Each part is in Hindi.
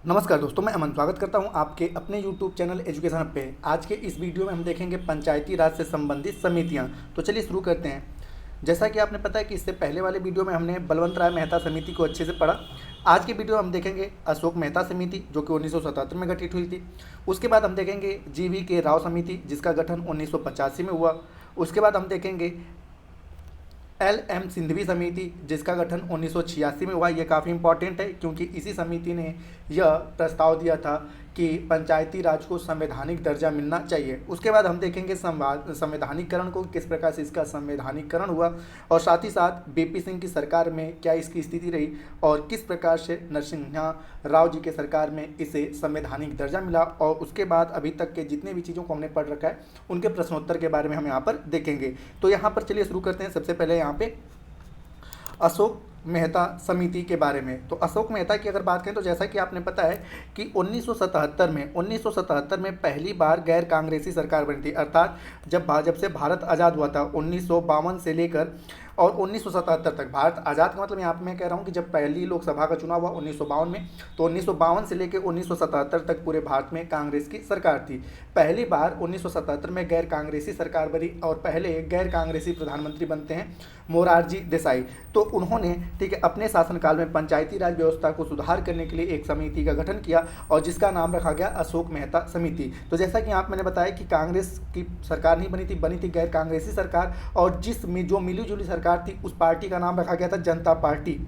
नमस्कार दोस्तों, मैं अमन स्वागत करता हूं आपके अपने YouTube चैनल एजुकेशन हब पे। आज के इस वीडियो में हम देखेंगे पंचायती राज से संबंधित समितियां। तो चलिए शुरू करते हैं। जैसा कि आपने पता है कि इससे पहले वाले वीडियो में हमने बलवंत राय मेहता समिति को अच्छे से पढ़ा। आज के वीडियो में हम देखेंगे अशोक मेहता समिति जो कि 1977 में गठित हुई थी। उसके बाद हम देखेंगे GV के राव समिति जिसका गठन 1985 में हुआ। उसके बाद हम देखेंगे LM सिंधवी समिति जिसका गठन 1986 में हुआ। ये काफ़ी इंपॉर्टेंट है क्योंकि इसी समिति ने यह प्रस्ताव दिया था कि पंचायती राज को संवैधानिक दर्जा मिलना चाहिए। उसके बाद हम देखेंगे संवैधानिकरण को, किस प्रकार से इसका संवैधानिकरण हुआ और साथ ही साथ BP सिंह की सरकार में क्या इसकी स्थिति रही और किस प्रकार से नरसिम्हा राव जी के सरकार में इसे संवैधानिक दर्जा मिला। और उसके बाद अभी तक के जितने भी चीज़ों को हमने पढ़ रखा है उनके प्रश्नोत्तर के बारे में हम यहाँ पर देखेंगे। तो यहाँ पर चलिए शुरू करते हैं। सबसे पहले यहाँ पे अशोक मेहता समिति के बारे में। तो अशोक मेहता की अगर बात करें तो जैसा कि आपने पता है कि 1977 में पहली बार गैर कांग्रेसी सरकार बनी थी। अर्थात जब से भारत आज़ाद हुआ था 1952 से लेकर और 1977 तक, भारत आज़ाद का मतलब यहाँ पर मैं कह रहा हूँ कि जब पहली लोकसभा का चुनाव हुआ 1952 में, तो 1952 से लेकर 1977 तक पूरे भारत में कांग्रेस की सरकार थी। पहली बार 1977 में गैर कांग्रेसी सरकार बनी और पहले गैर कांग्रेसी प्रधानमंत्री बनते हैं मोरारजी देसाई। तो उन्होंने अपने शासनकाल में पंचायती राज व्यवस्था को सुधार करने के लिए एक समिति का गठन किया और जिसका नाम रखा गया अशोक मेहता समिति। तो जैसा कि आप मैंने बताया कि कांग्रेस की सरकार नहीं बनी थी गैर कांग्रेसी सरकार, और जिसमें जो मिली जुली सरकार थी उस पार्टी का नाम रखा गया था जनता पार्टी।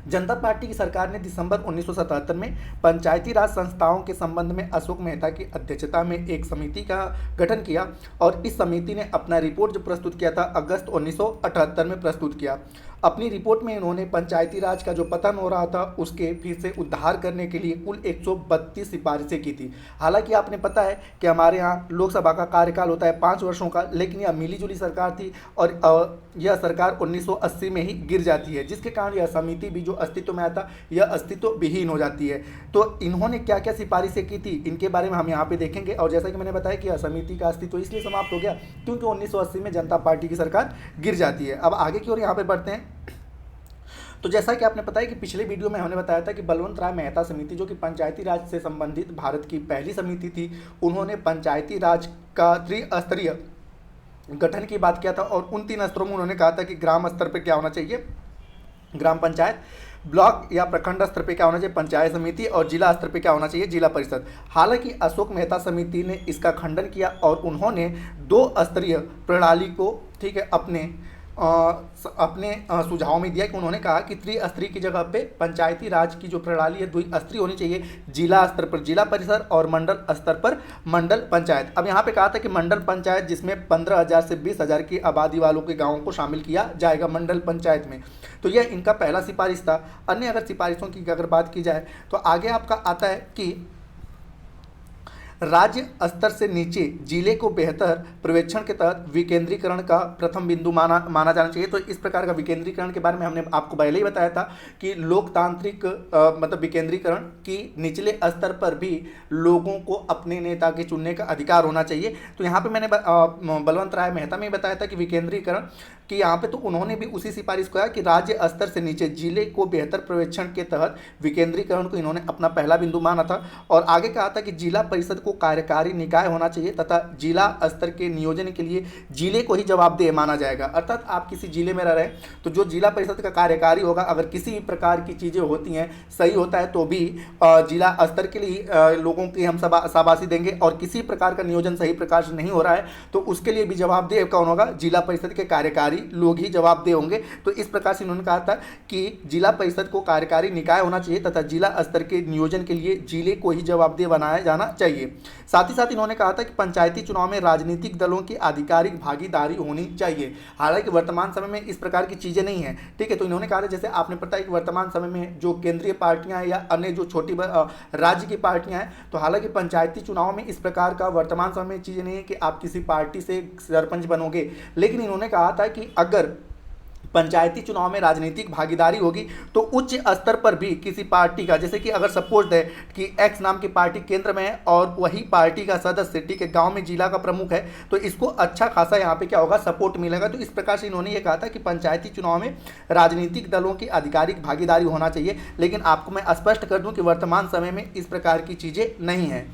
जनता पार्टी की सरकार ने दिसंबर 1977 में पंचायती राज संस्थाओं के संबंध में अशोक मेहता की अध्यक्षता में एक समिति का गठन किया और इस समिति ने अपना रिपोर्ट जो प्रस्तुत किया था अगस्त 1978 में प्रस्तुत किया। अपनी रिपोर्ट में इन्होंने पंचायती राज का जो पतन हो रहा था उसके फिर से उद्धार करने के लिए कुल 132 सिफारिशें की थी। हालांकि आपने पता है कि हमारे यहाँ लोकसभा का कार्यकाल होता है 5 वर्षों का, लेकिन यह मिली जुली सरकार थी और यह सरकार 1980 में ही गिर जाती है, जिसके कारण यह समिति भी जो अस्तित्व में आता यह अस्तित्व विहीन हो जाती है। तो इन्होंने क्या क्या सिफारिशें की थी इनके बारे में हम यहाँ पे देखेंगे। और जैसा कि मैंने बताया कि यह समिति का अस्तित्व इसलिए समाप्त हो गया क्योंकि 1980 में जनता पार्टी की सरकार गिर जाती है। अब आगे की ओर यहाँ पे बढ़ते हैं। तो जैसा कि आपने बताया कि पिछले वीडियो में हमने बताया था कि बलवंत राय मेहता समिति जो कि पंचायती राज से संबंधित भारत की पहली समिति थी, उन्होंने पंचायती राज का त्रिस्तरीय गठन की बात किया था और उन 3 स्तरों में उन्होंने कहा था कि ग्राम स्तर पर क्या होना चाहिए, ग्राम पंचायत, ब्लॉक या प्रखंड स्तर पे क्या होना चाहिए, पंचायत समिति, और जिला स्तर पे क्या होना चाहिए, जिला परिषद। हालांकि अशोक मेहता समिति ने इसका खंडन किया और उन्होंने 2 स्तरीय प्रणाली को अपने सुझाव में दिया कि उन्होंने कहा कि त्रिस्तरीय की जगह पे पंचायती राज की जो प्रणाली है द्विस्तरीय होनी चाहिए, जिला स्तर पर जिला परिषद और मंडल स्तर पर मंडल पंचायत। अब यहाँ पे कहा था कि मंडल पंचायत जिसमें 15,000 से 20,000 की आबादी वालों के गाँवों को शामिल किया जाएगा मंडल पंचायत में। तो यह इनका पहला सिफारिश था। अन्य अगर सिफारिशों की अगर बात की जाए तो आगे आपका आता है कि राज्य स्तर से नीचे जिले को बेहतर पर्यवेक्षण के तहत विकेंद्रीकरण का प्रथम बिंदु माना जाना चाहिए। तो इस प्रकार का विकेंद्रीकरण के बारे में हमने आपको पहले ही बताया था कि लोकतांत्रिक मतलब विकेंद्रीकरण की निचले स्तर पर भी लोगों को अपने नेता के चुनने का अधिकार होना चाहिए। तो यहाँ पे मैंने बलवंत राय मेहता में बताया था कि विकेंद्रीकरण कि यहाँ पे तो उन्होंने भी उसी सिफारिश को कहा कि राज्य स्तर से नीचे जिले को बेहतर पर्यवेक्षण के तहत विकेंद्रीकरण को इन्होंने अपना पहला बिंदु माना था। और आगे कहा था कि जिला परिषद को कार्यकारी निकाय होना चाहिए तथा जिला स्तर के नियोजन के लिए जिले को ही जवाबदेह माना जाएगा। अर्थात आप किसी जिले में रह रहे हैं तो जो जिला परिषद का कार्यकारी होगा, अगर किसी भी प्रकार की चीज़ें होती हैं, सही होता है तो भी जिला स्तर के लिए लोगों की हम शाबाशी देंगे, और किसी प्रकार का नियोजन सही प्रकार से नहीं हो रहा है तो उसके लिए भी जवाबदेह कौन होगा, जिला परिषद के कार्यकारी लोग ही जवाबदेह होंगे। तो इस प्रकार से इन्होंने कहा था कि जिला परिषद को कार्यकारी निकाय होना चाहिए तथा जिला स्तर के नियोजन के लिए जिले को ही जवाबदेह बनाया जाना चाहिए। साथ ही साथ इन्होंने कहा था कि पंचायती चुनाव में राजनीतिक दलों की आधिकारिक भागीदारी होनी चाहिए। हालांकि वर्तमान समय में इस प्रकार की चीज़ें नहीं है, ठीक है। तो इन्होंने कहा था, जैसे आपने पता है कि वर्तमान समय में जो केंद्रीय पार्टियां हैं या अन्य जो छोटी राज्य की पार्टियां हैं, तो हालांकि पंचायती चुनाव में इस प्रकार का वर्तमान समय में चीज़ें नहीं है कि आप किसी पार्टी से सरपंच बनोगे। लेकिन इन्होंने कहा था कि अगर पंचायती चुनाव में राजनीतिक भागीदारी होगी तो उच्च स्तर पर भी किसी पार्टी का, जैसे कि अगर सपोज है कि एक्स नाम की पार्टी केंद्र में है और वही पार्टी का सदस्य ठीक है गांव में जिला का प्रमुख है, तो इसको अच्छा खासा यहाँ पे क्या होगा, सपोर्ट मिलेगा। तो इस प्रकार से इन्होंने ये कहा था कि पंचायती चुनाव में राजनीतिक दलों की आधिकारिक भागीदारी होना चाहिए, लेकिन आपको मैं स्पष्ट कर दूं कि वर्तमान समय में इस प्रकार की चीज़ें नहीं है।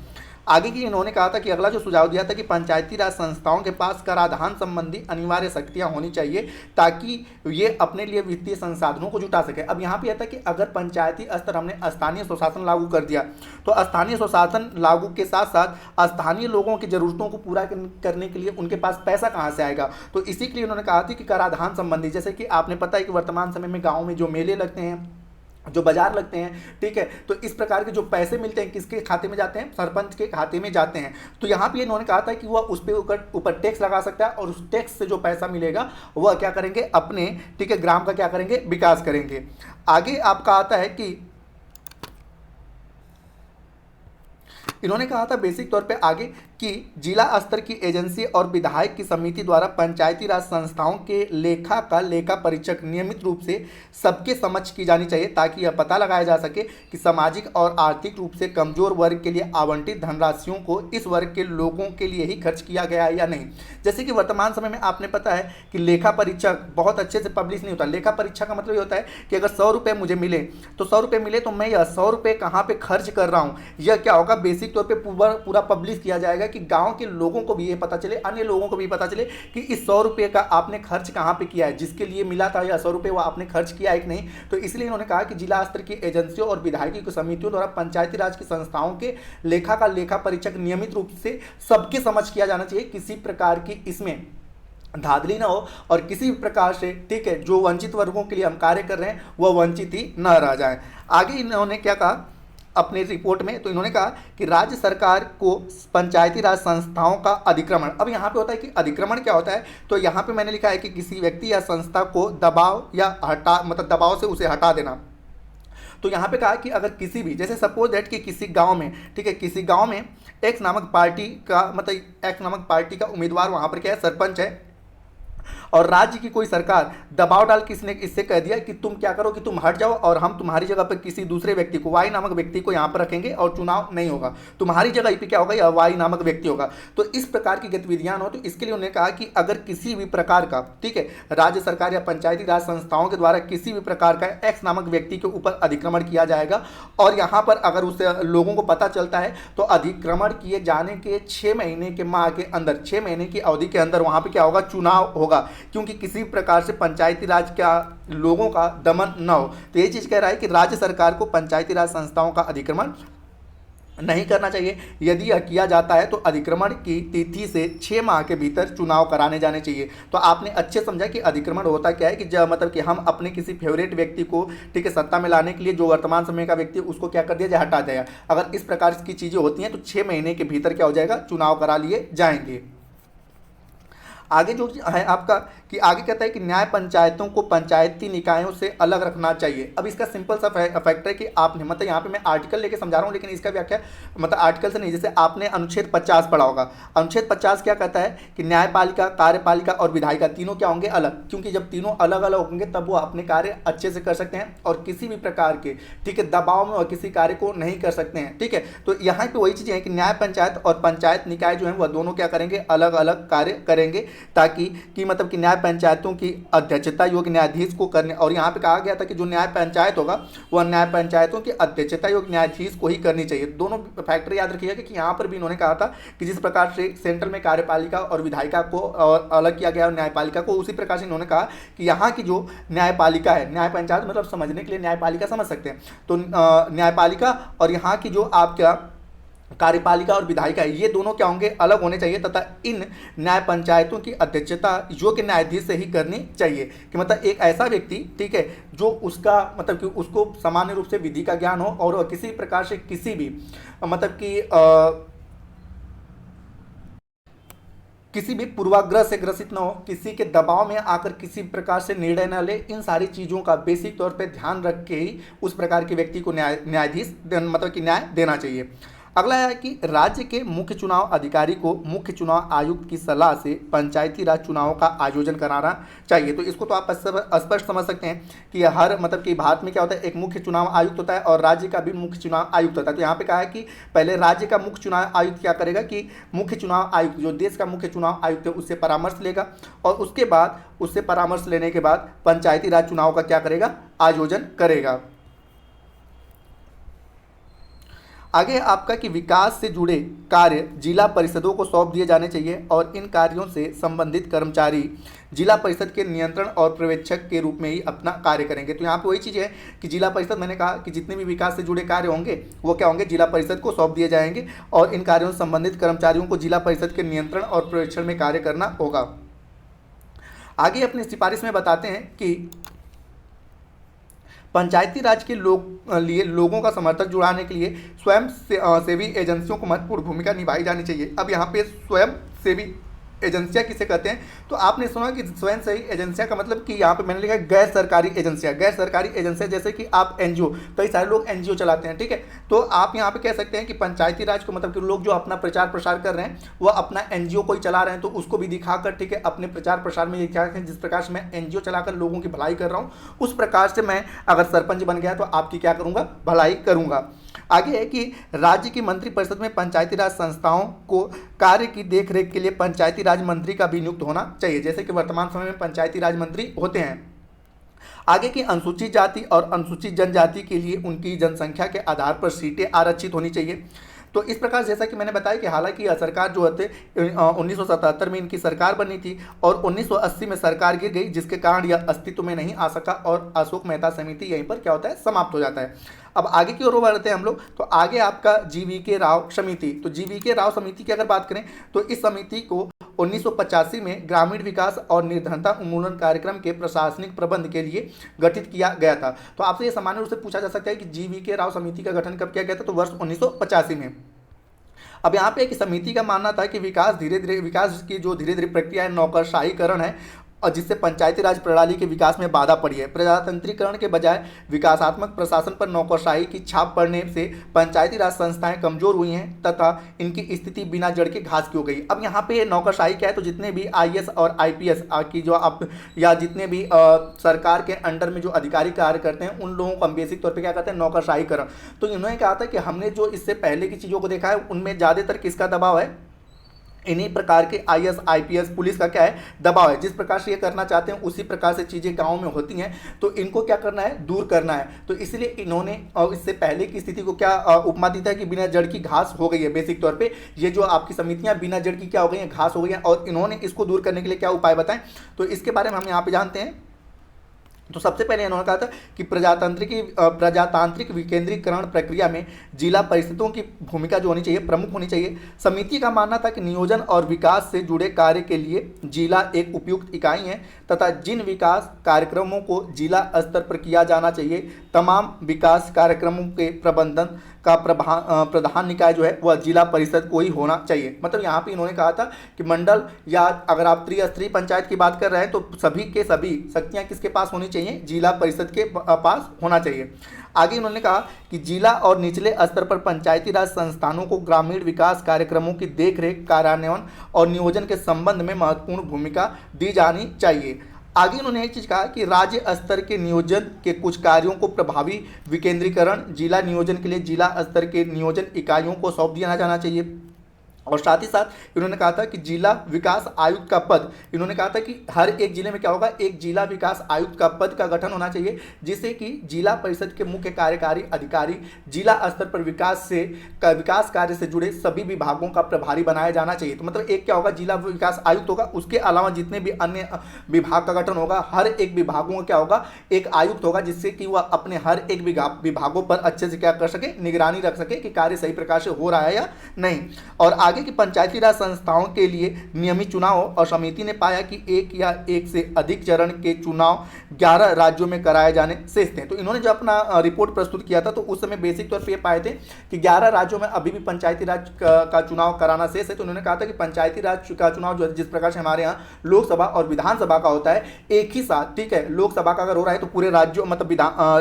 आगे की इन्होंने कहा था कि अगला जो सुझाव दिया था कि पंचायती राज संस्थाओं के पास कराधान संबंधी अनिवार्य शक्तियां होनी चाहिए ताकि ये अपने लिए वित्तीय संसाधनों को जुटा सके। अब यहाँ पे आता है कि अगर पंचायती स्तर हमने स्थानीय स्वशासन लागू कर दिया तो स्थानीय स्वशासन लागू के साथ साथ स्थानीय लोगों की जरूरतों को पूरा करने के लिए उनके पास पैसा कहाँ से आएगा। तो इसी के लिए उन्होंने कहा था कि कराधान संबंधी, जैसे कि आपने पता है कि वर्तमान समय में गाँव में जो मेले लगते हैं, जो बाजार लगते हैं, ठीक है, तो इस प्रकार के जो पैसे मिलते हैं किसके खाते में जाते हैं, सरपंच के खाते में जाते हैं। तो यहाँ पे इन्होंने कहा था कि वह उस पर ऊपर टैक्स लगा सकता है और उस टैक्स से जो पैसा मिलेगा वह क्या करेंगे, अपने ठीक है ग्राम का क्या करेंगे, विकास करेंगे। आगे आपका आता है कि इन्होंने कहा था बेसिक तौर पे आगे कि जिला स्तर की एजेंसी और विधायक की समिति द्वारा पंचायती राज संस्थाओं के लेखा का लेखा परीक्षक नियमित रूप से सबके समक्ष की जानी चाहिए ताकि यह पता लगाया जा सके कि सामाजिक और आर्थिक रूप से कमजोर वर्ग के लिए आवंटित धनराशियों को इस वर्ग के लोगों के लिए ही खर्च किया गया है या नहीं। जैसे कि वर्तमान समय में आपने पता है कि लेखा परीक्षक बहुत अच्छे से पब्लिश नहीं होता। लेखा परीक्षा का मतलब ये होता है कि अगर 100 रुपये मुझे मिले तो 100 रुपये मिले तो मैं यह 100 रुपये कहाँ पर खर्च कर रहा हूँ यह क्या होगा, बेसिक तौर पर पूरा पब्लिश किया जाएगा कि गांव के लोगों को भी ये पता चले, अन्य लोगों को भी पता चले कि इस 100 रुपये का आपने खर्च कहां पे किया है, जिसके लिए मिला था या 100 रुपये वो आपने खर्च किया है कि नहीं। तो इसलिए इन्होंने कहा कि जिला स्तर की एजेंसियों और विधायकी की समितियों द्वारा पंचायती राज की संस्थाओं के लेखा का लेखा परीक्षक नियमित रूप से सबके समझ किया जाना चाहिए, किसी प्रकार की इसमें धांधली ना हो और किसी भी प्रकार से ठीक है जो वंचित वर्गों के लिए हम कार्य कर रहे हैं वह वंचित ही न रह जाए। आगे इन्होंने क्या कहा अपने रिपोर्ट में, तो इन्होंने कहा कि राज्य सरकार को पंचायती राज संस्थाओं का अधिक्रमण, अब यहाँ पे होता है कि अधिक्रमण क्या होता है, तो यहाँ पे मैंने लिखा है कि किसी व्यक्ति या संस्था को दबाव या हटा मतलब दबाव से उसे हटा देना। तो यहाँ पे कहा कि अगर किसी भी, जैसे सपोज दैट कि किसी गांव में ठीक है, किसी गांव में एक्स नामक पार्टी का मतलब एक्स नामक पार्टी का उम्मीदवार वहाँ पर क्या है, सरपंच है, और राज्य की कोई सरकार दबाव डाल के इसने इससे कह दिया कि तुम क्या करो कि तुम हट जाओ और हम तुम्हारी जगह पर किसी दूसरे व्यक्ति को, वाई नामक व्यक्ति को यहाँ पर रखेंगे और चुनाव नहीं होगा, तुम्हारी जगह पे क्या होगा, यह वाई नामक व्यक्ति होगा। तो इस प्रकार की गतिविधियां हो, तो इसके लिए उन्होंने कहा कि अगर किसी भी प्रकार का ठीक है राज्य सरकार या पंचायती राज संस्थाओं के द्वारा किसी भी प्रकार का एक्स नामक व्यक्ति के ऊपर अधिक्रमण किया जाएगा और यहाँ पर अगर उससे लोगों को पता चलता है तो अधिक्रमण किए जाने के 6 महीने के माह के अंदर, 6 महीने की अवधि के अंदर वहाँ पर क्या होगा, चुनाव होगा, क्योंकि किसी प्रकार से पंचायती राज का लोगों का दमन न हो। तो ये चीज कह रहा है कि राज्य सरकार को पंचायती राज संस्थाओं का अधिक्रमण नहीं करना चाहिए। यदि यह किया जाता है तो अधिक्रमण की तिथि से 6 माह के भीतर चुनाव कराने जाने चाहिए। तो आपने अच्छे समझा कि अधिक्रमण होता क्या है कि जब मतलब कि हम अपने किसी फेवरेट व्यक्ति को ठीक है सत्ता में लाने के लिए जो वर्तमान समय का व्यक्ति उसको क्या कर दिया जाए, हटा दिया। अगर इस प्रकार की चीजें होती हैं तो 6 महीने के भीतर क्या हो जाएगा, चुनाव करा लिए जाएंगे। आगे जो है आपका कि आगे कहता है कि न्याय पंचायतों को पंचायती निकायों से अलग रखना चाहिए। अब इसका सिंपल सा फैक्टर है कि आपने मतलब यहाँ पे मैं आर्टिकल लेके समझा रहा हूँ लेकिन इसका व्याख्या मतलब आर्टिकल से नहीं, जैसे आपने अनुच्छेद 50 पढ़ा होगा। अनुच्छेद 50 क्या कहता है कि न्यायपालिका, कार्यपालिका और विधायिका तीनों क्या होंगे, अलग, क्योंकि जब तीनों अलग अलग होंगे तब वो अपने कार्य अच्छे से कर सकते हैं और किसी भी प्रकार के ठीक है दबाव में और किसी कार्य को नहीं कर सकते हैं। ठीक है, तो यहाँ पे वही चीज़ है कि न्याय पंचायत और पंचायत निकाय जो है वह दोनों क्या करेंगे, अलग अलग कार्य करेंगे ताकि कि मतलब कि न्याय पंचायतों की अध्यक्षता योग्य न्यायाधीश को करने, और यहाँ पे कहा गया था कि जो न्याय पंचायत होगा वह न्याय पंचायतों की अध्यक्षता योग्य न्यायाधीश को ही करनी चाहिए। दोनों फैक्टर याद रखिएगा कि यहाँ पर भी इन्होंने कहा था कि जिस प्रकार से सेंट्रल में कार्यपालिका और विधायिका को अलग किया गया और न्यायपालिका को, उसी प्रकार से इन्होंने कहा कि यहाँ की जो न्यायपालिका है, न्याय पंचायत मतलब समझने के लिए न्यायपालिका समझ सकते हैं, तो न्यायपालिका और यहाँ की जो आपका कार्यपालिका और विधायिका है ये दोनों क्या होंगे, अलग होने चाहिए तथा इन न्याय पंचायतों की अध्यक्षता योग्य न्यायाधीश से ही करनी चाहिए। कि मतलब एक ऐसा व्यक्ति ठीक है जो उसका मतलब कि उसको सामान्य रूप से विधि का ज्ञान हो और किसी प्रकार से किसी भी मतलब कि किसी भी पूर्वाग्रह से ग्रसित न हो, किसी के दबाव में आकर किसी प्रकार से निर्णय न ले, इन सारी चीज़ों का बेसिक तौर पे ध्यान रख के ही उस प्रकार के व्यक्ति को न्यायाधीश मतलब कि न्याय देना चाहिए। अगला है कि राज्य के मुख्य चुनाव अधिकारी को मुख्य चुनाव आयुक्त की सलाह से पंचायती राज चुनावों का आयोजन कराना चाहिए। तो इसको तो आप स्पष्ट समझ सकते हैं कि हर मतलब कि भारत में क्या होता है, एक मुख्य चुनाव आयुक्त होता है और राज्य का भी मुख्य चुनाव आयुक्त होता है। तो यहाँ पे कहा है कि पहले राज्य का मुख्य चुनाव आयुक्त क्या करेगा कि मुख्य चुनाव आयुक्त जो देश का मुख्य चुनाव आयुक्त है उससे परामर्श लेगा और उसके बाद उससे परामर्श लेने के बाद पंचायती राज चुनाव का क्या करेगा, आयोजन करेगा। आगे आपका कि विकास से जुड़े कार्य जिला परिषदों को सौंप दिए जाने चाहिए और इन कार्यों से संबंधित कर्मचारी जिला परिषद के नियंत्रण और पर्यवेक्षक के रूप में ही अपना कार्य करेंगे। तो यहाँ पे वही चीज़ है कि जिला परिषद, मैंने कहा कि जितने भी विकास से जुड़े कार्य होंगे वो क्या होंगे, जिला परिषद को सौंप दिए जाएंगे और इन कार्यों से संबंधित कर्मचारियों को जिला परिषद के नियंत्रण और पर्यवेक्षण में कार्य करना होगा। आगे अपनी सिफारिश में बताते हैं कि पंचायती राज के लोगों का समर्थक जुड़ाने के लिए स्वयं सेवी एजेंसियों को महत्वपूर्ण भूमिका निभाई जानी चाहिए। अब यहाँ पे स्वयं सेवी एजेंसियाँ किसे कहते हैं, तो आपने सुना कि स्वयं सेवी एजेंसियाँ का मतलब कि यहाँ पे मैंने लिखा है गैर सरकारी एजेंसियाँ। गैर सरकारी एजेंसियाँ जैसे कि आप एनजीओ, कई सारे लोग एनजीओ चलाते हैं, ठीक है। तो आप यहाँ पे कह सकते हैं कि पंचायती राज को मतलब कि लोग जो अपना प्रचार प्रसार कर रहे हैं वो अपना एनजीओ कोई चला रहे हैं तो उसको भी दिखाकर, ठीक है, अपने प्रचार प्रसार में ये क्या है, जिस प्रकार से मैं एनजीओ चलाकर लोगों की भलाई कर रहा हूँ उस प्रकार से मैं अगर सरपंच बन गया तो आपकी क्या करूँगा, भलाई करूँगा। आगे है कि राज्य की मंत्रिपरिषद में पंचायती राज संस्थाओं को कार्य की देखरेख के लिए पंचायती राज मंत्री का भी नियुक्त होना चाहिए, जैसे कि वर्तमान समय में पंचायती राज मंत्री होते हैं। आगे की अनुसूचित जाति और अनुसूचित जनजाति के लिए उनकी जनसंख्या के आधार पर सीटें आरक्षित होनी चाहिए। तो इस प्रकार जैसा कि मैंने बताया कि हालांकि यह सरकार जो होते 1977 में इनकी सरकार बनी थी और 1980 में सरकार गिर गई, जिसके कारण यह अस्तित्व में नहीं आ सका और अशोक मेहता समिति यहीं पर क्या होता है, समाप्त हो जाता है। अब आगे की ओर बढ़ते हैं हम लोग। तो आगे आपका जीवीके राव समिति, तो जीवीके राव समिति की अगर बात करें तो इस समिति को 1985 में ग्रामीण विकास और निर्धनता उन्मूलन कार्यक्रम के प्रशासनिक प्रबंध के लिए गठित किया गया था। तो आपसे ये सामान्य रूप से पूछा जा सकता है कि जीवीके राव समिति का गठन कब किया गया था, तो वर्ष 1985 में। अब यहाँ पे एक समिति का मानना था कि विकास की जो धीरे धीरे प्रक्रिया है, नौकरशाहीकरण है और जिससे पंचायती राज प्रणाली के विकास में बाधा पड़ी है। प्रजातंत्रीकरण के बजाय विकासात्मक प्रशासन पर नौकरशाही की छाप पड़ने से पंचायती राज संस्थाएं कमजोर हुई हैं तथा इनकी स्थिति बिना जड़ के घास की हो गई। अब यहाँ पे नौकरशाही क्या है, तो जितने भी आईएएस और आईपीएस की जो आप या जितने भी सरकार के अंडर में जो अधिकारी कार्य करते हैं उन लोगों को हम बेसिक तौर पर क्या कहते हैं, नौकरशाहीकरण। तो इन्होंने कहा था कि हमने जो इससे पहले की चीज़ों को देखा है उनमें ज़्यादातर किसका दबाव है, इन्हीं प्रकार के आईएएस आईपीएस पुलिस का क्या है, दबाव है। जिस प्रकार से ये करना चाहते हैं उसी प्रकार से चीज़ें गांव में होती हैं, तो इनको क्या करना है, दूर करना है। तो इसलिए इन्होंने इससे पहले की स्थिति को क्या उपमा दी था कि बिना जड़ की घास हो गई है। बेसिक तौर पे ये जो आपकी समितियां बिना जड़ की क्या हो गई हैं, घास हो गई हैं, और इन्होंने इसको दूर करने के लिए क्या उपाय बताएं, तो इसके बारे में हम यहाँ पे जानते हैं। तो सबसे पहले इन्होंने कहा था कि प्रजातांत्रिक विकेंद्रीकरण प्रक्रिया में जिला परिषदों की भूमिका जो होनी चाहिए, प्रमुख होनी चाहिए। समिति का मानना था कि नियोजन और विकास से जुड़े कार्य के लिए जिला एक उपयुक्त इकाई है तथा जिन विकास कार्यक्रमों को जिला स्तर पर किया जाना चाहिए, तमाम विकास कार्यक्रमों के प्रबंधन का प्रधान निकाय जो है वह जिला परिषद को ही होना चाहिए। मतलब यहाँ पे इन्होंने कहा था कि मंडल या अगर आप त्रिस्तरीय पंचायत की बात कर रहे हैं तो सभी के सभी शक्तियाँ किसके पास होनी चाहिए, जिला परिषद के पास होना चाहिए। आगे इन्होंने कहा कि जिला और निचले स्तर पर पंचायती राज संस्थानों को ग्रामीण विकास कार्यक्रमों की देखरेख, कार्यान्वयन और नियोजन के संबंध में महत्वपूर्ण भूमिका दी जानी चाहिए। आगे उन्होंने एक चीज़ कहा कि राज्य स्तर के नियोजन के कुछ कार्यों को प्रभावी विकेंद्रीकरण जिला नियोजन के लिए जिला स्तर के नियोजन इकाइयों को सौंप दिया जाना चाहिए। और साथ ही साथ इन्होंने कहा था कि जिला विकास आयुक्त का पद, इन्होंने कहा था कि हर एक जिले में क्या होगा, एक जिला विकास आयुक्त का पद का गठन होना चाहिए, जिससे कि जिला परिषद के मुख्य कार्यकारी अधिकारी जिला स्तर पर विकास कार्य से जुड़े सभी विभागों का प्रभारी बनाया जाना चाहिए। तो मतलब एक क्या होगा, जिला विकास आयुक्त होगा, उसके अलावा जितने भी अन्य विभाग का गठन होगा, हर एक विभागों का क्या होगा, एक आयुक्त होगा, जिससे कि वह अपने हर एक विभागों पर अच्छे से क्या कर सके, निगरानी रख सके कि कार्य सही प्रकार से हो रहा है या नहीं। और आगे आगे की पंचायती राज संस्थाओं के लिए नियमित चुनाव और समिति ने पाया कि एक या एक से अधिक चरण के चुनाव 11 राज्यों में कराए जाने शेष थे। तो इन्होंने जब अपना रिपोर्ट प्रस्तुत किया था तो उस समय बेसिक तौर पर यह पाए थे कि 11 राज्यों में अभी भी पंचायती राज का चुनाव कराना शेष है। तो उन्होंने कहा था कि पंचायती राज का चुनाव जो जिस प्रकार से हमारे यहाँ लोकसभा और विधानसभा का होता है एक ही साथ, ठीक है, लोकसभा का अगर हो रहा है तो पूरे राज्यों मतलब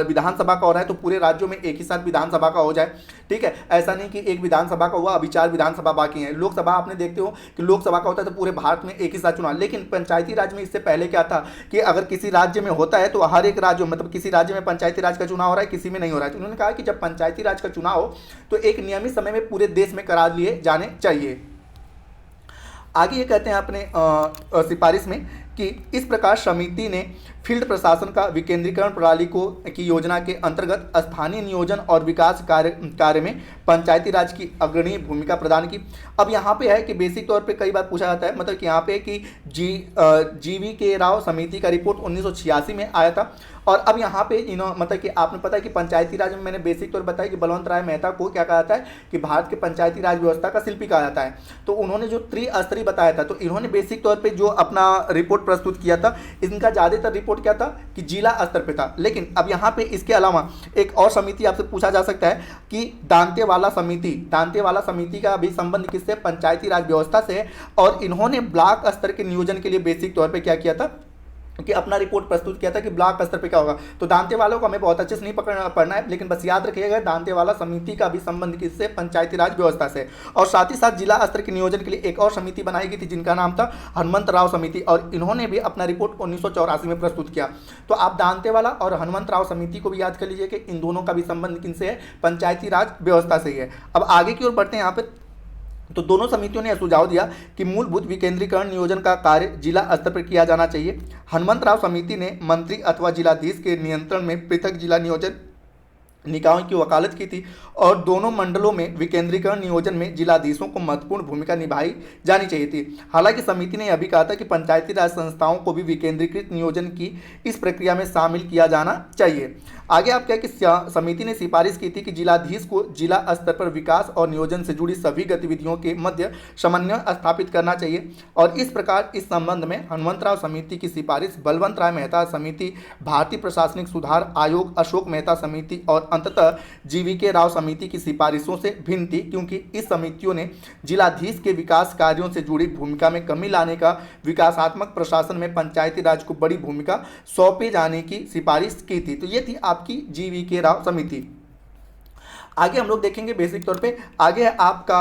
विधानसभा का हो रहा है तो पूरे राज्यों में एक ही साथ विधानसभा का हो जाए, ठीक है। ऐसा नहीं कि एक विधानसभा का हुआ अभी 4 विधानसभा बाकी हैं। लोकसभा आपने देखते हो कि लोकसभा का होता है तो पूरे भारत में एक ही साथ चुनाव, लेकिन पंचायती राज में इससे पहले क्या था कि अगर किसी राज्य में होता है तो हर एक राज्य मतलब किसी राज्य में पंचायती राज का चुनाव हो रहा है, किसी में नहीं हो रहा है। तो उन्होंने कहा कि जब पंचायती राज का चुनाव हो तो एक नियमित समय में पूरे देश में करा लिए जाने चाहिए। आगे ये कहते हैं अपने सिफारिश में कि इस प्रकार समिति ने फील्ड प्रशासन का विकेंद्रीकरण प्रणाली की योजना के अंतर्गत स्थानीय नियोजन और विकास कार्य में पंचायती राज की अग्रणी भूमिका प्रदान की। अब यहाँ पे है कि बेसिक तौर पे कई बार पूछा जाता है, मतलब कि यहाँ पे कि GV राव समिति का रिपोर्ट 1986 में आया था। और अब यहाँ पे मतलब कि आपने पता है कि पंचायती राज में मैंने बेसिक तौर पर बताया कि बलवंत राय मेहता को क्या कहा जाता है कि भारत के पंचायती राज व्यवस्था का शिल्पी कहा जाता है। तो उन्होंने जो त्रिस्तरीय बताया था, तो इन्होंने बेसिक तौर पे जो अपना रिपोर्ट प्रस्तुत किया था, इनका ज़्यादातर रिपोर्ट क्या था कि जिला स्तर पे था। लेकिन अब यहाँ पे इसके अलावा एक और समिति आपसे पूछा जा सकता है कि दांतेवाला समिति का भी संबंध किससे, पंचायती राज व्यवस्था से है। और इन्होंने ब्लॉक स्तर के नियोजन के लिए बेसिक तौर पर क्या किया था कि अपना रिपोर्ट प्रस्तुत किया था कि ब्लॉक स्तर पे क्या होगा। तो दांतेवालों को हमें बहुत अच्छे से नहीं पढ़ना है, लेकिन बस याद रखिएगा दांतेवाला समिति का भी संबंध किससे, पंचायती राज व्यवस्था से। और साथ ही साथ जिला स्तर के नियोजन के लिए एक और समिति बनाई गई थी जिनका नाम था हनुमंत राव समिति, और इन्होंने भी अपना रिपोर्ट 1984 में प्रस्तुत किया। तो आप दांतेवाला और हनुमंत राव समिति को भी याद कर लीजिए कि इन दोनों का भी संबंध किनसे है, पंचायती राज व्यवस्था से ही है। अब आगे की ओर बढ़ते हैं। यहाँ पे तो दोनों समितियों ने सुझाव दिया कि मूलभूत विकेंद्रीकरण नियोजन का कार्य जिला स्तर पर किया जाना चाहिए। हनुमंत राव समिति ने मंत्री अथवा जिलाधीश के नियंत्रण में पृथक जिला नियोजन निकायों की वकालत की थी, और दोनों मंडलों में विकेंद्रीकरण नियोजन में जिलाधीशों को महत्वपूर्ण भूमिका निभाई जानी चाहिए थी। हालांकि समिति ने यह भी कहा था कि पंचायती राज संस्थाओं को भी विकेंद्रीकृत नियोजन की इस प्रक्रिया में शामिल किया जाना चाहिए। आगे आप क्या कि समिति ने सिफारिश की थी कि जिलाधीश को जिला स्तर पर विकास और नियोजन से जुड़ी सभी गतिविधियों के मध्य समन्वय स्थापित करना चाहिए। और इस प्रकार इस संबंध में हनुमंत राव समिति की सिफारिश बलवंत राय मेहता समिति, भारतीय प्रशासनिक सुधार आयोग अशोक मेहता समिति और अंततः GV राव समिति की सिफारिशों से भिन्न थी, क्योंकि इस समितियों ने जिलाधीश के विकास कार्यों से जुड़ी भूमिका में कमी लाने का विकासात्मक प्रशासन में पंचायती राज को बड़ी भूमिका सौंपे जाने की सिफारिश की थी। तो ये थी आपकी GV राव समिति। आगे हम लोग देखेंगे बेसिक तौर पे, आगे है आपका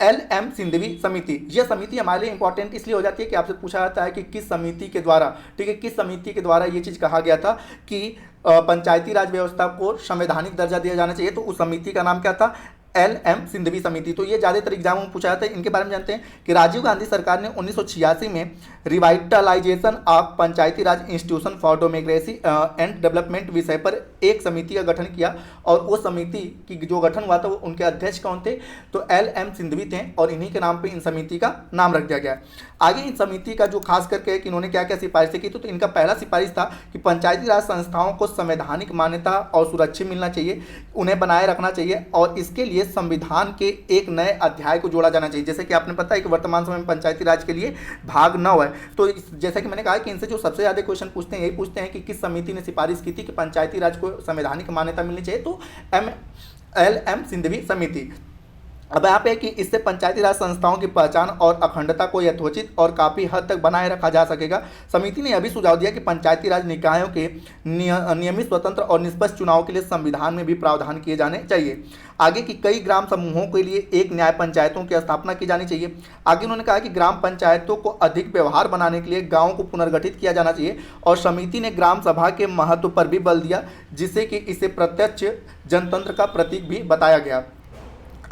LM सिंधवी समिति। यह समिति हमारे लिए इंपॉर्टेंट इसलिए हो जाती है कि आपसे पूछा जाता है कि किस समिति के द्वारा, ठीक है, किस समिति के द्वारा ये चीज़ कहा गया था कि पंचायती राज व्यवस्था को संवैधानिक दर्जा दिया जाना चाहिए। तो उस समिति का नाम क्या था, LM सिंधवी समिति। तो ये ज़्यादातर एग्जामों में पूछा जाता है। इनके बारे में जानते हैं कि राजीव गांधी सरकार ने 1986 में revitalisation of Panchayati Raj institution for democracy and development विषय पर एक समिति का गठन किया, और उस समिति की जो गठन हुआ था वो उनके अध्यक्ष कौन थे, तो LM सिंधवी थे, और इन्हीं के नाम पर इन समिति का नाम रख दिया गया। आगे इन समिति का जो खास करके कि इन्होंने क्या क्या सिफारिशें की, तो इनका पहला सिफारिश था कि पंचायती राज संस्थाओं को संवैधानिक मान्यता और सुरक्षित मिलना चाहिए, उन्हें बनाए रखना चाहिए, और इसके लिए संविधान के एक नए अध्याय को जोड़ा जाना चाहिए। जैसे कि आपने पता है कि वर्तमान समय में पंचायती राज के लिए भाग 9 है। तो जैसा कि मैंने कहा कि इनसे जो सबसे ज़्यादा क्वेश्चन पूछते हैं, यही पूछते हैं कि किस समिति ने सिफारिश की थी कि पंचायती राज को संवैधानिक मान्यता मिलनी चाहिए, तो LM सिंधवी समिति। अब यहाँ पे कि इससे पंचायती राज संस्थाओं की पहचान और अखंडता को यथोचित और काफ़ी हद तक बनाए रखा जा सकेगा। समिति ने यह भी सुझाव दिया कि पंचायती राज निकायों के नियमित स्वतंत्र और निष्पक्ष चुनाव के लिए संविधान में भी प्रावधान किए जाने चाहिए। आगे की कई ग्राम समूहों के लिए एक न्याय पंचायतों की स्थापना की जानी चाहिए। आगे उन्होंने कहा कि ग्राम पंचायतों को अधिक व्यवहार बनाने के लिए गाँवों को पुनर्गठित किया जाना चाहिए, और समिति ने ग्राम सभा के महत्व पर भी बल दिया, जिससे कि इसे प्रत्यक्ष जनतंत्र का प्रतीक भी बताया गया।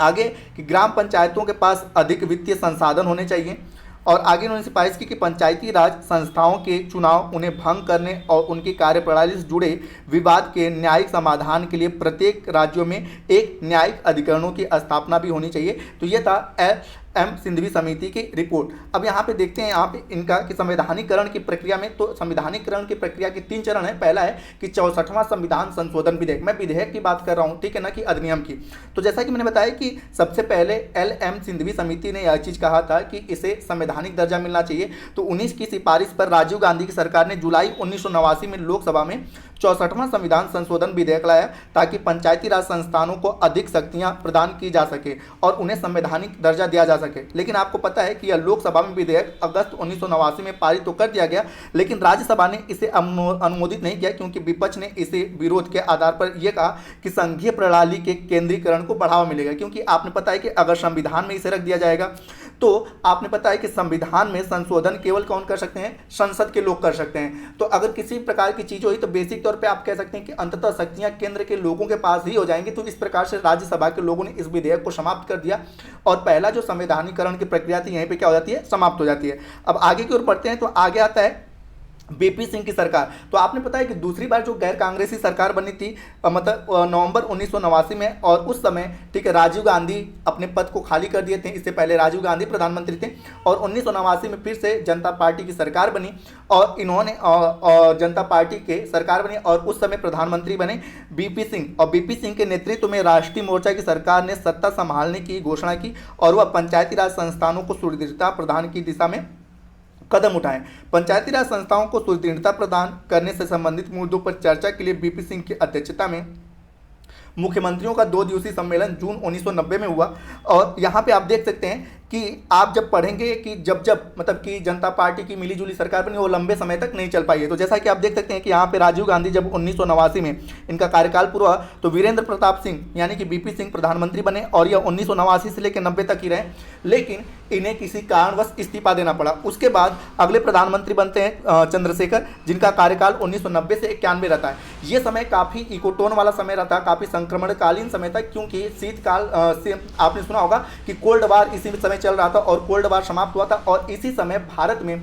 आगे कि ग्राम पंचायतों के पास अधिक वित्तीय संसाधन होने चाहिए, और आगे उन्होंने सिफारिश की कि पंचायती राज संस्थाओं के चुनाव, उन्हें भंग करने और उनकी कार्यप्रणाली से जुड़े विवाद के न्यायिक समाधान के लिए प्रत्येक राज्यों में एक न्यायिक अधिकरणों की स्थापना भी होनी चाहिए। तो ये था एम सिंघवी समिति की रिपोर्ट। अब यहाँ पे देखते हैं आप इनका कि संवैधानिकरण की प्रक्रिया में, तो संविधानीकरण की प्रक्रिया के 3 चरण है। पहला है कि 64वां संविधान संशोधन विधेयक, मैं विधेयक की बात कर रहा हूँ, ठीक है ना, कि अधिनियम की। तो जैसा कि मैंने बताया कि सबसे पहले एल एम सिंघवी समिति ने यह चीज़ कहा था कि इसे संवैधानिक दर्जा मिलना चाहिए। तो 19 की सिफारिश पर राजीव गांधी की सरकार ने जुलाई 1989 में लोकसभा में 64वां संविधान संशोधन विधेयक लाया ताकि पंचायती राज संस्थानों को अधिक शक्तियां प्रदान की जा सके और उन्हें संवैधानिक दर्जा दिया जा सके। लेकिन आपको पता है कि यह लोकसभा में विधेयक अगस्त 1989 में पारित तो कर दिया गया, लेकिन राज्यसभा ने इसे अनुमोदित नहीं किया क्योंकि विपक्ष ने इसे विरोध के आधार पर यह कहा कि संघीय प्रणाली के केंद्रीकरण को बढ़ावा मिलेगा। क्योंकि आपने पता है कि अगर संविधान में इसे रख दिया जाएगा तो आपने पता है कि संविधान में संशोधन केवल कौन कर सकते हैं, संसद के लोग कर सकते हैं। तो अगर किसी प्रकार की चीज हुई तो बेसिक तौर पे आप कह सकते हैं कि अंततः शक्तियां केंद्र के लोगों के पास ही हो जाएंगी। तो इस प्रकार से राज्यसभा के लोगों ने इस विधेयक को समाप्त कर दिया और पहला जो संवैधानिकरण की प्रक्रिया थी यहीं पे क्या हो जाती है, समाप्त हो जाती है। अब आगे की ओर बढ़ते हैं तो आगे आता है बीपी सिंह की सरकार। तो आपने पता है कि दूसरी बार जो गैर कांग्रेसी सरकार बनी थी मतलब नवंबर 1989 में, और उस समय ठीक है राजीव गांधी अपने पद को खाली कर दिए थे। इससे पहले राजीव गांधी प्रधानमंत्री थे और 1989 में फिर से जनता पार्टी की सरकार बनी और इन्होंने जनता पार्टी के सरकार बनी और उस समय प्रधानमंत्री बने बीपी सिंह। और बीपी सिंह के नेतृत्व में राष्ट्रीय मोर्चा की सरकार ने सत्ता संभालने की घोषणा की और वह पंचायती राज संस्थानों को सुदृढ़ता प्रदान की दिशा में कदम उठाएं। पंचायती राज संस्थाओं को सुदृढ़ता प्रदान करने से संबंधित मुद्दों पर चर्चा के लिए बीपी सिंह की अध्यक्षता में मुख्यमंत्रियों का 2 दिवसीय सम्मेलन जून 1990 में हुआ। और यहाँ पे आप देख सकते हैं कि आप जब पढ़ेंगे कि जब मतलब कि जनता पार्टी की मिलीजुली सरकार बनी वो लंबे समय तक नहीं चल पाई है। तो जैसा कि आप देख सकते हैं कि यहाँ पे राजीव गांधी जब 1989 में इनका कार्यकाल पूरा हुआ तो वीरेंद्र प्रताप सिंह यानी कि बीपी सिंह प्रधानमंत्री बने और यह 1989 से लेकर 90 तक ही रहे, लेकिन इन्हें किसी कारणवश इस्तीफा देना पड़ा। उसके बाद अगले प्रधानमंत्री बनते हैं चंद्रशेखर, जिनका कार्यकाल 1990 से 91 रहता है। ये समय काफ़ी इकोटोन वाला समय रहता, काफ़ी संक्रमणकालीन समय था क्योंकि शीतकाल से आपने सुना होगा कि कोल्ड वार इसी समय चल रहा था और कोल्ड वार समाप्त हुआ था और इसी समय भारत में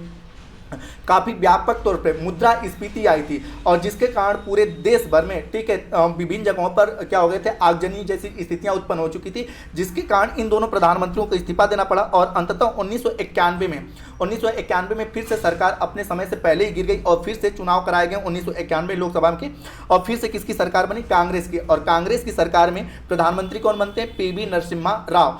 काफी व्यापक तौर पे मुद्रास्फीति आई थी और जिसके कारण पूरे देश भर में ठीक है विभिन्न जगहों पर क्या हो गए थे, आगजनी जैसी स्थितियां उत्पन्न हो चुकी थी, जिसके कारण इन दोनों प्रधानमंत्रियों को इस्तीफा देना पड़ा। और अंततः 1991 में फिर से सरकार अपने समय से पहले ही गिर गई और फिर से चुनाव कराए गए 1991 लोकसभा के। और फिर से किसकी सरकार बनी, कांग्रेस की। और कांग्रेस की सरकार में प्रधानमंत्री कौन बनते हैं, पीवी नरसिम्हा राव।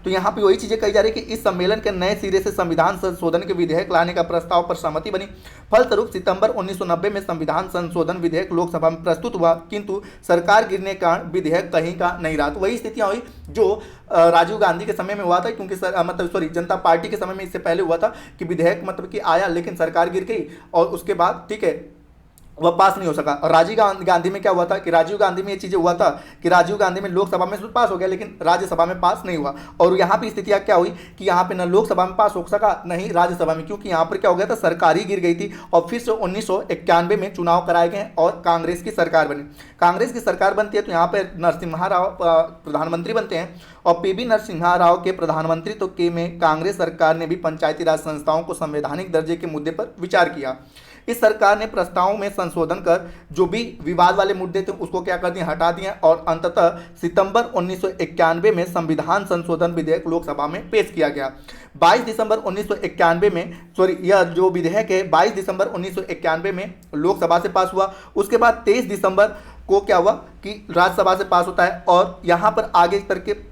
तो यहाँ पे वही चीजें कही जा रही है कि इस सम्मेलन के नए सिरे से संविधान संशोधन के विधेयक लाने का प्रस्ताव पर सहमति बनी। फलस्वरूप सितंबर 1990 में संविधान संशोधन विधेयक लोकसभा में प्रस्तुत हुआ, किंतु सरकार गिरने के कारण विधेयक कहीं का नहीं रहा। तो वही स्थितियां हुई जो राजीव गांधी के समय में हुआ था, क्योंकि जनता पार्टी के समय में इससे पहले हुआ था कि विधेयक मतलब कि आया लेकिन सरकार गिर गई और उसके बाद ठीक है वह पास नहीं हो सका। और राजीव गांधी में क्या हुआ था कि राजीव गांधी में ये चीज़ें हुआ था कि राजीव गांधी में लोकसभा में पास हो गया लेकिन राज्यसभा में पास नहीं हुआ। और यहाँ पे स्थितियाँ क्या हुई कि यहाँ पे न लोकसभा में पास हो सका नहीं राज्यसभा में, क्योंकि यहाँ पर क्या हो गया था, सरकार ही गिर गई थी। और फिर से 1991 में चुनाव कराए गए और कांग्रेस की सरकार बनी। कांग्रेस की सरकार बनती है तो यहाँ पर नरसिम्हा राव प्रधानमंत्री बनते हैं और पीवी नरसिम्हा राव के प्रधानमंत्रित्व के में कांग्रेस सरकार ने भी पंचायती राज संस्थाओं को संवैधानिक दर्जे के मुद्दे पर विचार किया। इस सरकार ने प्रस्तावों में संशोधन कर जो भी विवाद वाले मुद्दे थे उसको क्या कर दिया, हटा दिया और अंततः सितंबर 1991 में संविधान संशोधन विधेयक लोकसभा में पेश किया गया। 22 दिसंबर 1991 में यह जो विधेयक है 22 दिसंबर 1991 में लोकसभा से पास हुआ। उसके बाद 23 दिसंबर को क्या हुआ कि राज्यसभा से पास होता है और यहाँ पर आगे करके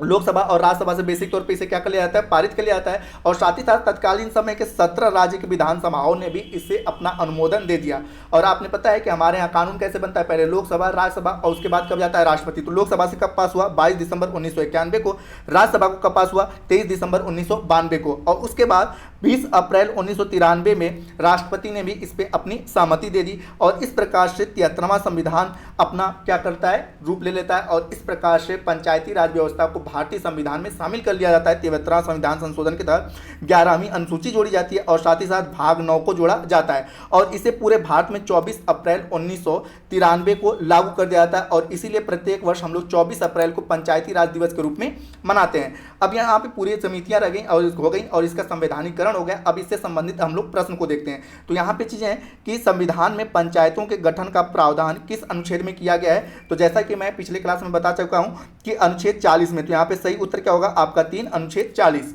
लोकसभा और राज्यसभा से बेसिक तौर पे इसे क्या कर लिया जाता है, पारित कर लिया जाता है। और साथ ही साथ तत्कालीन समय के 17 राज्य की विधानसभाओं ने भी इसे अपना अनुमोदन दे दिया। और आपने पता है कि हमारे यहाँ कानून कैसे बनता है, पहले लोकसभा, राज्यसभा और उसके बाद कब जाता है, राष्ट्रपति। तो लोकसभा से कब पास हुआ, 22 दिसंबर 1991 को। राज्यसभा को कब पास हुआ, 23 दिसंबर 1992 को। और उसके बाद 20 अप्रैल 1993 में राष्ट्रपति ने भी इस पर अपनी सहमति दे दी। और इस प्रकार से 73वां संविधान अपना क्या करता है, रूप ले लेता है। और इस प्रकार से पंचायती राज व्यवस्था को भारतीय संविधान में शामिल कर लिया जाता है। 73वां संविधान संशोधन के तहत 11वीं अनुसूची जोड़ी जाती है और साथ ही साथ भाग 9 को जोड़ा जाता है। और इसे पूरे भारत में 24 अप्रैल 1993 को लागू कर दिया जाता है। और इसीलिए प्रत्येक वर्ष हम लोग 24 अप्रैल को पंचायती राज दिवस के रूप में मनाते हैं। अब यहाँ पे पूरी समितियां रह गई और हो गई और इसका संवैधानिकरण विवरण हो गया। अब इससे संबंधित हम लोग प्रश्न को देखते हैं। तो यहाँ पे चीज़ें हैं कि संविधान में पंचायतों के गठन का प्रावधान किस अनुच्छेद में किया गया है। तो जैसा कि मैं पिछले क्लास में बता चुका हूँ कि अनुच्छेद 40 में। तो यहाँ पे सही उत्तर क्या होगा आपका 3, अनुच्छेद 40।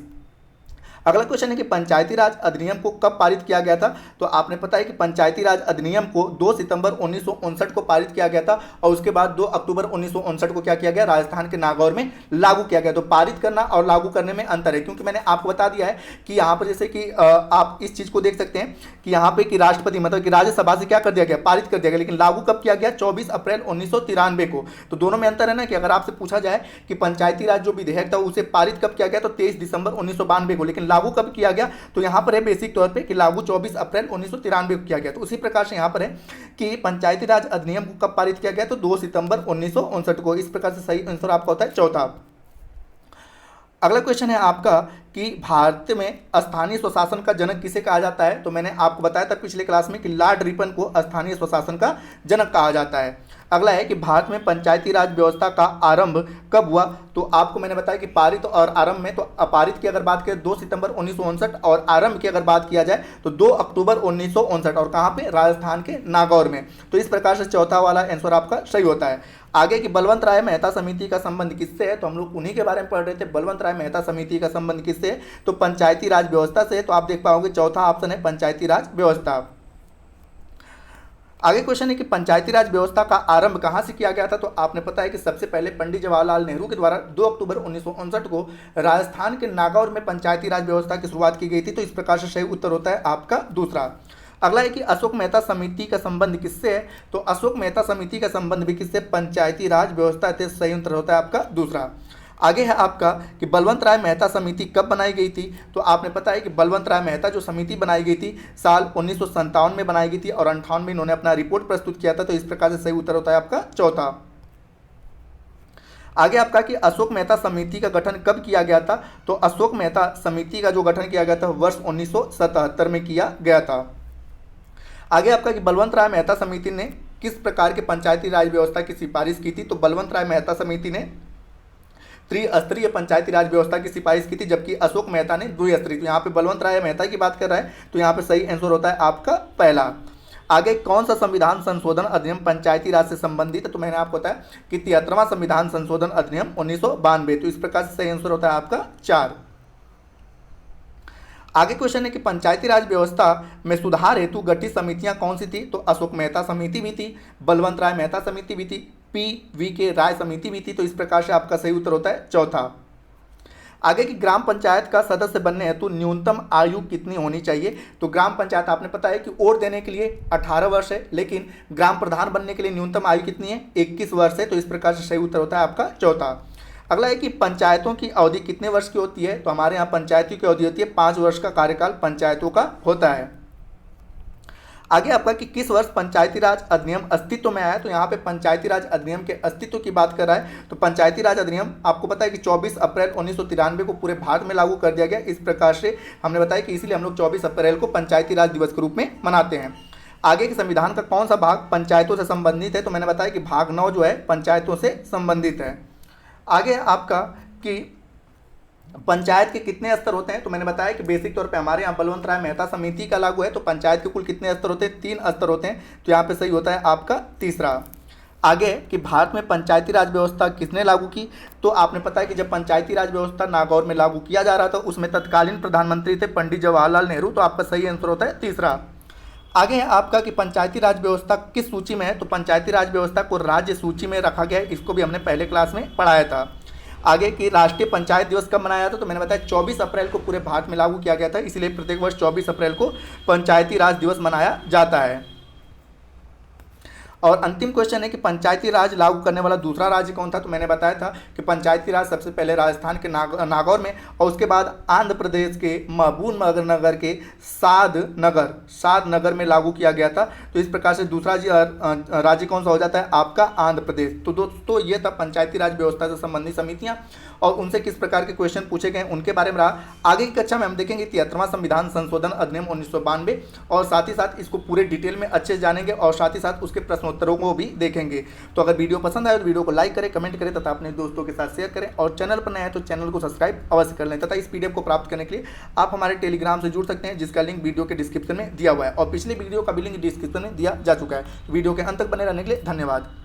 अगला क्वेश्चन है कि पंचायती राज अधिनियम को कब पारित किया गया था। तो आपने पता है कि पंचायती राज अधिनियम को 2 सितंबर 1959 को पारित किया गया था और उसके बाद 2 अक्टूबर 1959 को क्या किया गया, राजस्थान के नागौर में लागू किया गया। तो पारित करना और लागू करने में अंतर है, क्योंकि मैंने आपको बता दिया है कि यहाँ पर जैसे कि आप इस चीज़ को देख सकते हैं कि यहाँ पे कि राष्ट्रपति मतलब कि राज्यसभा से क्या कर दिया गया, पारित कर दिया गया, लेकिन लागू कब किया गया, 24 अप्रैल 1993 को। तो दोनों में अंतर है ना कि अगर आपसे पूछा जाए कि पंचायती राज जो विधेयक था उसे पारित कब किया गया, तो 23 दिसंबर 1992 को, लेकिन लागू कब किया गया, तो यहां पर है बेसिक तौर पे कि लागू 24 अप्रैल 1993 को किया गया। तो उसी प्रकार से यहां पर है कि पंचायती राज अधिनियम को कब पारित किया गया, तो 2 सितंबर 1959 को। इस प्रकार से सही आंसर आपका होता है चौथा। अगला क्वेश्चन है आपका कि भारत में स्थानीय स्वशासन का जनक किसे कहा जाता है। तो मैंने आपको बताया था पिछले क्लास में कि लॉर्ड रिपन को स्थानीय स्वशासन का जनक कहा जाता है। अगला है कि भारत में पंचायती राज व्यवस्था का आरंभ कब हुआ। तो आपको मैंने बताया कि पारित और आरंभ में, तो अपारित की अगर बात करें 2 सितंबर 1959 और आरंभ की अगर बात किया जाए तो 2 अक्टूबर 1959, और कहाँ पे, राजस्थान के नागौर में। तो इस प्रकार से चौथा वाला आंसर आपका सही होता है। आगे की बलवंत राय मेहता समिति का संबंध किससे है, तो हम लोग उन्हीं के बारे में पढ़ रहे थे। बलवंत राय मेहता समिति का संबंध किससे है, तो पंचायती राज व्यवस्था से। तो आप देख पाओगे चौथा ऑप्शन है पंचायती राज व्यवस्था। आगे क्वेश्चन है कि पंचायती राज व्यवस्था का आरंभ कहां से किया गया था। तो आपने पता है कि सबसे पहले पंडित जवाहरलाल नेहरू के द्वारा 2 अक्टूबर 1959 को राजस्थान के नागौर में पंचायती राज व्यवस्था की शुरुआत की गई थी। तो इस प्रकार से सही उत्तर होता है आपका दूसरा। अगला है कि अशोक मेहता समिति का संबंध किससे है। तो अशोक मेहता समिति का संबंध भी किससे, पंचायती राज व्यवस्था से। सही उत्तर होता है आपका दूसरा। आगे है आपका कि बलवंत राय मेहता समिति कब बनाई गई थी। तो आपने पता है कि बलवंत राय मेहता जो समिति बनाई गई थी साल 1957 में बनाई गई थी और 58 में इन्होंने अपना रिपोर्ट प्रस्तुत किया था। तो इस प्रकार से सही उत्तर होता है आपका चौथा। आगे आपका कि अशोक मेहता समिति का गठन कब किया गया था। तो अशोक मेहता समिति का जो गठन किया गया था वर्ष 1977 में किया गया था। आगे आपका कि बलवंत राय मेहता समिति ने किस प्रकार के पंचायती राज व्यवस्था की सिफारिश की थी। तो बलवंत राय मेहता समिति ने त्रिस्तरीय पंचायती राज व्यवस्था की सिफारिश की थी, जबकि अशोक मेहता ने द्विस्तरीय। तो यहाँ पे बलवंत राय मेहता की बात कर रहा है, तो यहाँ पे सही आंसर होता है आपका पहला। आगे कौन सा संविधान संशोधन अधिनियम पंचायती राज से संबंधित है। तो मैंने आपको बताया कि 73वां संविधान संशोधन अधिनियम 1992। तो इस प्रकार से सही आंसर होता है आपका 4। आगे क्वेश्चन है कि पंचायती राज व्यवस्था में सुधार हेतु गठित समितियां कौन सी थी। तो अशोक मेहता समिति भी थी, बलवंत राय मेहता समिति भी थी, PVK राय समिति भी थी। तो इस प्रकार से आपका सही उत्तर होता है चौथा। आगे की ग्राम पंचायत का सदस्य बनने हेतु न्यूनतम आयु कितनी होनी चाहिए। तो ग्राम पंचायत आपने पता है कि वोट देने के लिए 18 वर्ष है, लेकिन ग्राम प्रधान बनने के लिए न्यूनतम आयु कितनी है, 21 वर्ष है। तो इस प्रकार से सही उत्तर होता है आपका चौथा। अगला है कि पंचायतों की अवधि कितने वर्ष की होती है। तो हमारे यहाँ पंचायतों की अवधि होती है 5 वर्ष का कार्यकाल पंचायतों का होता है। आगे आपका कि किस वर्ष पंचायती राज अधिनियम अस्तित्व में आया। तो यहाँ पे पंचायती राज अधिनियम के अस्तित्व की बात कर रहा है। तो पंचायती राज अधिनियम आपको पता है कि 24 अप्रैल 1993 को पूरे भारत में लागू कर दिया गया। इस प्रकार से हमने बताया कि इसीलिए हम लोग 24 अप्रैल को पंचायती राज दिवस के रूप में मनाते हैं। आगे के संविधान का कौन सा भाग पंचायतों से संबंधित है। तो मैंने बताया कि भाग 9 जो है पंचायतों से संबंधित है। आगे आपका कि पंचायत के कितने स्तर होते हैं। तो मैंने बताया कि बेसिक तौर पे हमारे यहाँ बलवंत राय मेहता समिति का लागू है। तो पंचायत के कुल कितने स्तर होते हैं, 3 स्तर होते हैं। तो यहाँ पे सही होता है आपका तीसरा। आगे कि भारत में पंचायती राज व्यवस्था किसने लागू की। तो आपने पता है कि जब पंचायती राज व्यवस्था नागौर में लागू किया जा रहा था उसमें तत्कालीन प्रधानमंत्री थे पंडित जवाहरलाल नेहरू। तो आपका सही आंसर होता है तीसरा। आगे है आपका कि पंचायती राज व्यवस्था किस सूची में है। तो पंचायती राज व्यवस्था को राज्य सूची में रखा गया है। इसको भी हमने पहले क्लास में पढ़ाया था। आगे की राष्ट्रीय पंचायत दिवस कब मनाया था। तो मैंने बताया 24 अप्रैल को पूरे भारत में लागू किया गया था, इसलिए प्रत्येक वर्ष 24 अप्रैल को पंचायती राज दिवस मनाया जाता है। और अंतिम क्वेश्चन है कि पंचायती राज लागू करने वाला दूसरा राज्य कौन था। तो मैंने बताया था कि पंचायती राज सबसे पहले राजस्थान के नागौर में और उसके बाद आंध्र प्रदेश के महबूबनगर के सादनगर में लागू किया गया था। तो इस प्रकार से दूसरा राज्य कौन सा हो जाता है आपका आंध्र प्रदेश। तो दोस्तों ये था पंचायती राज व्यवस्था से संबंधित समितियां और उनसे किस प्रकार के क्वेश्चन पूछे गए उनके बारे में रहा। आगे की कक्षा में हम देखेंगे 73वां संविधान संशोधन अधिनियम 1992 और साथ ही साथ इसको पूरे डिटेल में अच्छे से जानेंगे और साथ ही साथ उसके प्रश्नों प्रश्नोत्तरों को भी देखेंगे। तो अगर वीडियो पसंद आए तो वीडियो को लाइक करें, कमेंट करें तथा अपने दोस्तों के साथ शेयर करें, और चैनल पर नए हैं तो चैनल को सब्सक्राइब अवश्य कर लें। तथा इस पीडीएफ को प्राप्त करने के लिए आप हमारे टेलीग्राम से जुड़ सकते हैं, जिसका लिंक वीडियो के डिस्क्रिप्शन में दिया हुआ है, और पिछले वीडियो का भी लिंक डिस्क्रिप्शन में दिया जा चुका है। वीडियो के अंत तक बने रहने के लिए धन्यवाद।